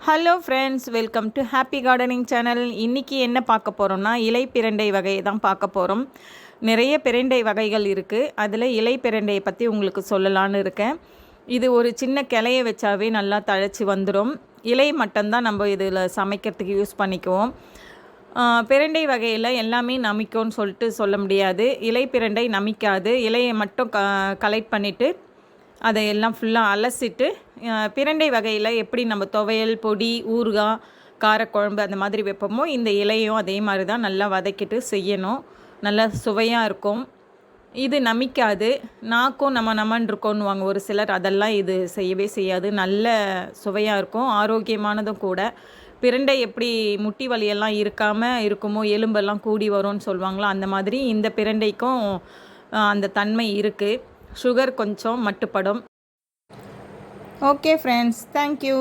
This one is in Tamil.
Hello friends, welcome to happy gardening channel. இன்றைக்கி என்ன பார்க்க போகிறோம்னா, இலை பிரண்டை வகையை தான் பார்க்க போகிறோம். நிறைய பிரண்டை வகைகள் இருக்குது. அதில் இலை பிரண்டையை பற்றி உங்களுக்கு சொல்லலான்னு இருக்கேன். இது ஒரு சின்ன கிளையை வச்சாவே நல்லா தழைச்சி வந்துடும். இலை மட்டும்தான் நம்ம இதில் சமைக்கிறதுக்கு யூஸ் பண்ணிக்குவோம். பிரண்டை வகையில் எல்லாமே நமிக்கும்னு சொல்லிட்டு சொல்ல முடியாது. இலை பிரண்டை நமிக்காது. இலையை மட்டும் கலெக்ட் பண்ணிவிட்டு அதை எல்லாம் ஃபுல்லாக அலசிட்டு, பிரண்டை வகையில் எப்படி நம்ம துவையல், பொடி, ஊறுகாய், காரக்குழம்பு அந்த மாதிரி வைப்போமோ, இந்த இலையும் அதே மாதிரி தான் நல்லா வதக்கிட்டு செய்யணும். நல்லா சுவையாக இருக்கும். இது நமிக்காது. நாக்கும் நமன்னு இருக்கோன்னுவாங்க ஒரு சிலர். அதெல்லாம் இது செய்யவே செய்யாது. நல்ல சுவையாக இருக்கும், ஆரோக்கியமானதும் கூட. பிரண்டை எப்படி முட்டி வலியெல்லாம் இருக்காமல் இருக்குமோ, எலும்பெல்லாம் கூடி வரும்னு சொல்லுவாங்களோ, அந்த மாதிரி இந்த பிரண்டைக்கும் அந்த தன்மை இருக்குது. சுகர் கொஞ்சம் மட்டுப்படும். Okay friends, thank you.